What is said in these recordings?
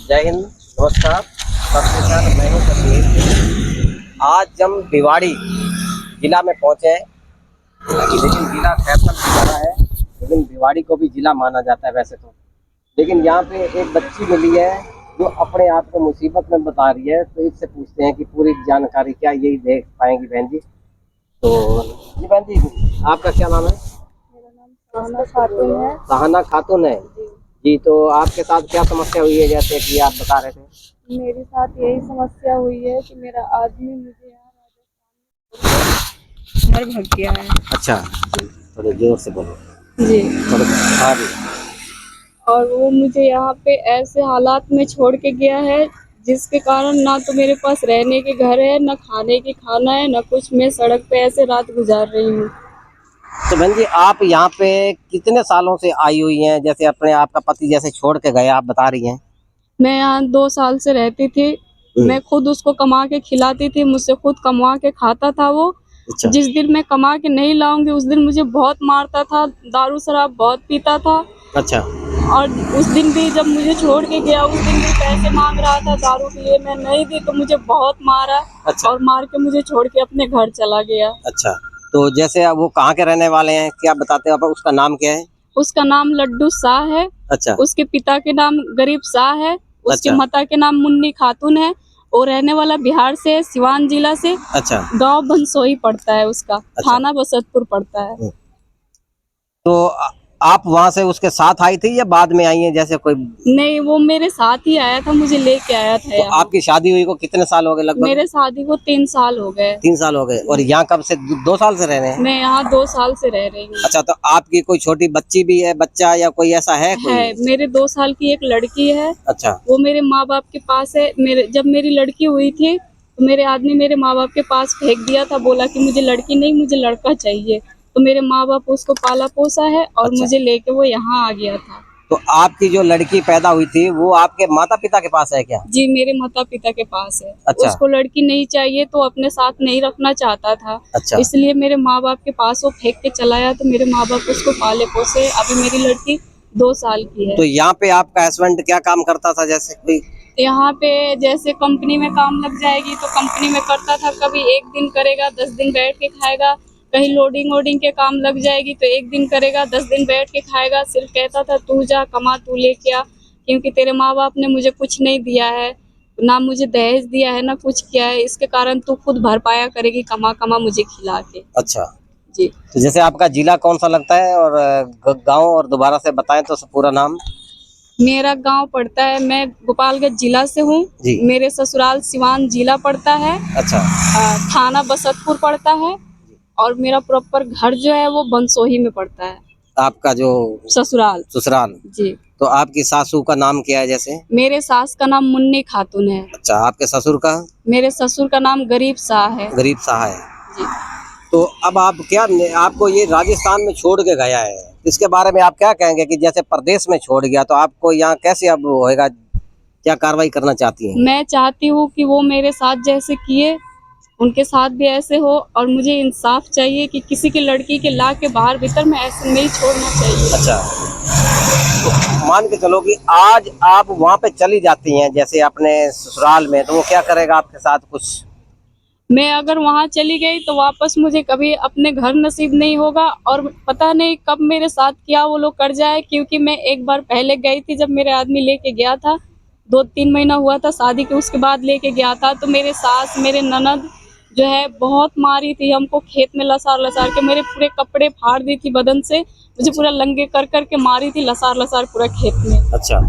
जय हिंद, नमस्कार। सबके साथ मैं हूँ कश्मीर। आज हम भिवाड़ी जिला में पहुँचे हैं, लेकिन जिला फैसल जिला है, लेकिन भिवाड़ी को भी जिला माना जाता है वैसे तो। लेकिन यहाँ पे एक बच्ची मिली है जो अपने आप को मुसीबत में बता रही है, तो इससे पूछते हैं कि पूरी जानकारी क्या यही देख पाएंगी बहन जी। तो जी बहन जी, आपका क्या नाम है? मेरा नाम सहाना खातून है। सहाना खातून है जी। तो आपके साथ क्या समस्या हुई है, जैसे कि आप बता रहे थे? मेरे साथ यही समस्या हुई है कि मेरा आदमी मुझे यहाँ राजस्थान में भाग गया है। अच्छा, थोड़े जोर से बोलो जी। थोड़े। हाँ जी। और वो मुझे यहाँ पे ऐसे हालात में छोड़ के गया है जिसके कारण ना तो मेरे पास रहने के घर है, ना खाने की खाना है, ना कुछ। मैं सड़क पे ऐसे रात गुजार रही हूँ। तो बहन जी, आप यहाँ पे कितने सालों से आई हुई हैं? जैसे अपने आपका पति जैसे छोड़ के गए आप बता रही हैं। मैं यहाँ 2 साल से रहती थी। मैं खुद उसको कमा के खिलाती थी, मुझसे खुद कमा के खाता था वो। अच्छा। जिस दिन मैं कमा के नहीं लाऊंगी उस दिन मुझे बहुत मारता था, दारू शराब बहुत पीता था। अच्छा। और उस दिन भी जब मुझे छोड़ के गया, उस दिन भी पैसे मांग रहा था दारू के लिए, मैं नहीं दी तो मुझे बहुत मारा। अच्छा। और मार के मुझे छोड़ के अपने घर चला गया। अच्छा, तो जैसे अब वो कहाँ के रहने वाले हैं, क्या बताते हो आप? उसका नाम क्या है? उसका नाम लड्डू शाह है। अच्छा। उसके पिता के नाम गरीब शाह है। उसके अच्छा। माता के नाम मुन्नी खातून है। वो रहने वाला बिहार से है, सिवान जिला से। अच्छा। गांव बंसोई पड़ता है उसका। अच्छा। थाना बसंतपुर पड़ता है। तो आप वहां से उसके साथ आई थी या बाद में आई हैं? जैसे कोई नहीं, वो मेरे साथ ही आया था, मुझे लेके आया था तो यहाँ। आपकी शादी हुई को कितने साल हो गए लगभग? मेरे शादी को 3 साल हो गए। 3 साल हो गए। और यहाँ कब से? 2 साल से रह रहे हैं? मैं यहाँ 2 साल से रह रही हूँ। अच्छा, तो आपकी कोई छोटी बच्ची भी है, बच्चा या कोई ऐसा है कोई? है, मेरे 2 साल की एक लड़की है। अच्छा। वो मेरे माँ बाप के पास है। जब मेरी लड़की हुई थी तो मेरे आदमी मेरे माँ बाप के पास फेंक दिया था, बोला कि मुझे लड़की नहीं, मुझे लड़का चाहिए। तो मेरे माँ बाप उसको पाला पोसा है और अच्छा। मुझे लेके वो यहाँ आ गया था। तो आपकी जो लड़की पैदा हुई थी वो आपके माता पिता के पास है क्या? जी, मेरे माता पिता के पास है। अच्छा। उसको लड़की नहीं चाहिए तो अपने साथ नहीं रखना चाहता था। अच्छा। इसलिए मेरे माँ बाप के पास वो फेंक के चला आया, तो मेरे माँ बाप उसको पाले पोसे। अभी मेरी लड़की 2 साल की है। तो यहाँ पे आपका हस्बैंड क्या काम करता था? जैसे कोई यहाँ पे जैसे कंपनी में काम लग जाएगी तो कंपनी में करता था। कभी 1 दिन करेगा, 10 दिन बैठ के खाएगा। कहीं लोडिंग वोडिंग के काम लग जाएगी तो 1 दिन करेगा, 10 दिन बैठ के खाएगा। सिर्फ कहता था तू जा कमा, तू लेके आ, क्योंकि तेरे माँ बाप ने मुझे कुछ नहीं दिया है, ना मुझे दहेज दिया है, ना कुछ किया है। इसके कारण तू खुद भर पाया करेगी, कमा कमा मुझे खिला के। अच्छा। जी। तो जैसे आपका जिला कौन सा लगता है और गांव और दोबारा से बताएं तो पूरा नाम? मेरा गांव पड़ता है, मैं गोपालगंज जिला से हूँ। जी। मेरे ससुराल सिवान जिला पड़ता है। अच्छा। थाना बसंतपुर पड़ता है। और मेरा प्रॉपर घर जो है वो बंसोही में पड़ता है। आपका जो ससुराल। ससुराल? जी। तो आपकी सासू का नाम क्या है जैसे? मेरे सास का नाम मुन्नी खातून है। अच्छा, आपके ससुर का? मेरे ससुर का नाम गरीब शाह है। गरीब शाह है। जी। तो अब आप क्या, आपको ये राजस्थान में छोड़ के गया है, इसके बारे में आप क्या कहेंगे कि जैसे प्रदेश में छोड़ गया तो आपको यहाँ कैसे अब होएगा, क्या कार्रवाई करना चाहती हैं? मैं चाहती हूँ कि वो मेरे साथ जैसे किए उनके साथ भी ऐसे हो। और मुझे इंसाफ चाहिए कि किसी की लड़की के ला के बाहर भीतर में ऐसे नहीं छोड़ना चाहिए। अच्छा, तो मान के चलो कि आज आप वहाँ पे चली जाती हैं जैसे अपने ससुराल में, तो वो क्या करेगा आपके साथ कुछ? मैं अगर वहां चली गई तो वापस मुझे कभी अपने घर नसीब नहीं होगा। और पता नहीं कब मेरे साथ क्या वो लोग कर जाए, क्योंकि मैं एक बार पहले गई थी जब मेरे आदमी लेके गया था। 2-3 महीना हुआ था शादी के, उसके बाद लेके गया था। तो मेरे सास मेरे ननद जो है बहुत मारी थी हमको, खेत में लसार लसार के मेरे पूरे कपड़े फाड़ दी थी बदन से। मुझे पूरा लंगे कर करके मारी थी, लसार लसार पूरा खेत में। अच्छा,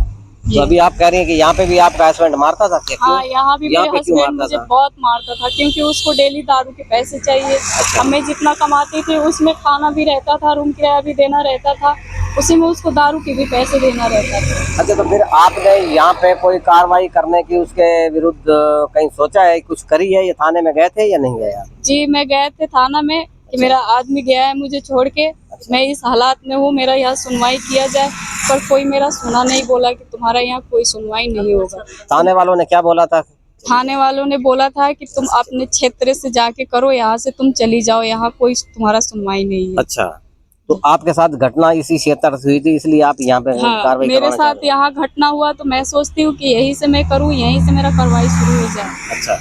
तो अभी आप कह रही हैं कि यहाँ पे भी आपका हस्बैंड मारता था क्या? हाँ, यहाँ भी मेरे पे क्यों हस्बैंड मारता मुझे था? बहुत मारता था, क्योंकि उसको डेली दारू के पैसे चाहिए। अच्छा। अब मैं जितना कमाती थी उसमें खाना भी रहता था, रूम किराया भी देना रहता था, उसी में उसको दारू के भी पैसे देना रहता था। अच्छा, तो फिर आपने यहाँ पे कोई कार्रवाई करने की उसके विरुद्ध कहीं सोचा है, कुछ करी है, या थाने में गए थे या नहीं गए आप? जी, मैं गए थे थाना में कि मेरा आदमी गया है मुझे छोड़ के। मैं इस हालात में हूँ, मेरा यहाँ सुनवाई किया जाए, पर कोई मेरा सुना नहीं। बोला कि तुम्हारा यहाँ कोई सुनवाई नहीं होगा। थाने वालों ने क्या बोला था? थाने वालों ने बोला था कि तुम अपने क्षेत्र से जाके करो, यहाँ से तुम चली जाओ, यहाँ कोई तुम्हारा सुनवाई नहीं है। अच्छा, तो आपके साथ घटना इसी क्षेत्र से हुई थी, इसलिए आप यहाँ पे हाँ, कार्रवाई मेरे करवाना चाह साथ रहे हैं। यहाँ घटना हुआ तो मैं सोचती हूँ कि यहीं से मैं करूँ, यहीं से मेरा कार्रवाई शुरू हो जाए, अच्छा,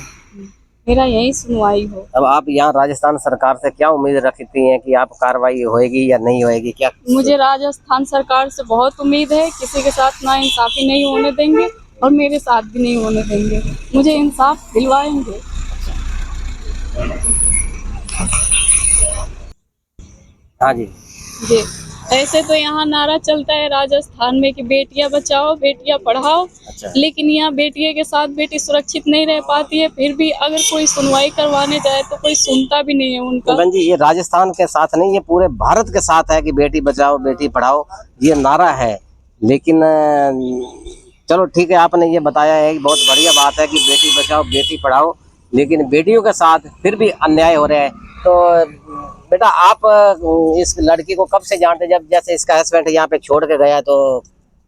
मेरा यही सुनवाई हो। अब आप यहाँ राजस्थान सरकार से क्या उम्मीद रखती हैं कि आप कार्रवाई होएगी या नहीं होएगी, क्या? मुझे राजस्थान सरकार से बहुत उम्मीद है, किसी के साथ ना इंसाफी नहीं होने देंगे और मेरे साथ भी नहीं होने देंगे, मुझे इंसाफ दिलवाएंगे। हाँ जी। जी, ऐसे तो यहाँ नारा चलता है राजस्थान में कि बेटियां बचाओ बेटियां पढ़ाओ, अच्छा, लेकिन यहाँ बेटियों के साथ बेटी सुरक्षित नहीं रह पाती है, फिर भी अगर कोई सुनवाई करवाने जाए तो कोई सुनता भी नहीं है तो उनका। बहन जी, ये राजस्थान के साथ नहीं, ये पूरे भारत के साथ है कि बेटी बचाओ बेटी पढ़ाओ, ये नारा है। लेकिन चलो ठीक है, आपने ये बताया है कि बहुत बढ़िया बात है कि बेटी बचाओ बेटी पढ़ाओ, लेकिन बेटियों के साथ फिर भी अन्याय हो रहा है। तो बेटा, आप इस लड़की को कब से जानते, जब जैसे इसका हस्बैंड यहाँ पे छोड़ के गया तो?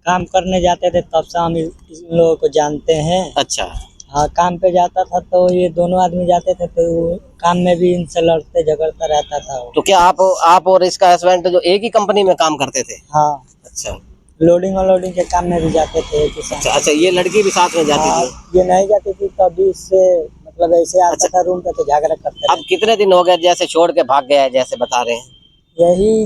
काम करने जाते थे तब से हम इन लोगों को जानते हैं। अच्छा, हाँ, काम पे जाता था तो ये दोनों आदमी जाते थे तो काम में भी इनसे लड़ते झगड़ता रहता था वो। तो क्या आप और इसका हस्बैंड जो एक ही कंपनी में काम करते थे? हाँ, अच्छा लोडिंग और लोडिंग के काम में भी जाते थे एक ही साथ। अच्छा अच्छा, ये लड़की भी साथ में जाती हाँ, थी? ये नहीं जाती थी कभी इससे मतलब ऐसे आता था रूम पे तो झगड़ा करते अब कितने दिन हो गए जैसे छोड़ के भाग गया है, जैसे बता रहे हैं? थे। यही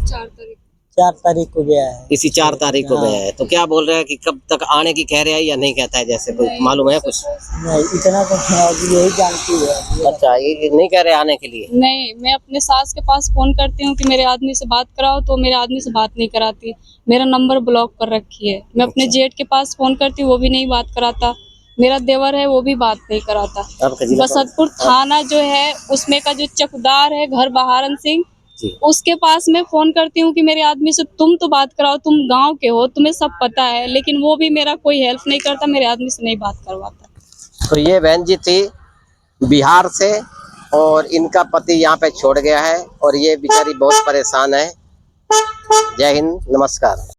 4 तारीख 4 तारीख को गया है। इसी 4 तारीख को हाँ। गया है। तो क्या बोल रहे हैं कि कब तक आने की कह रहे हैं या नहीं कहता है, जैसे कोई मालूम है कुछ? नहीं, इतना तो अभी यही जानती है। अच्छा, ये नहीं कह रहे आने के लिए? नहीं, मैं अपने सास के पास फोन करती हूँ कि मेरे आदमी से बात कराओ तो मेरे आदमी से बात नहीं कराती, मेरा नंबर ब्लॉक कर रखी है। मैं अपने अच्छा। जेठ के पास फोन करती हूँ, वो भी नहीं बात कराता। मेरा देवर है, वो भी बात नहीं कराता। आपका जिला कौन? बसंतपुर थाना जो है उसमें का जो चौकीदार है घर बहारन सिंह, जी। उसके पास मैं फोन करती हूँ कि मेरे आदमी से तुम तो बात कराओ, तुम गांव के हो, तुम्हें सब पता है, लेकिन वो भी मेरा कोई हेल्प नहीं करता, मेरे आदमी से नहीं बात करवाता। तो ये बहन जी थी बिहार से, और इनका पति यहाँ पे छोड़ गया है और ये बेचारी बहुत परेशान है। जय हिंद, नमस्कार।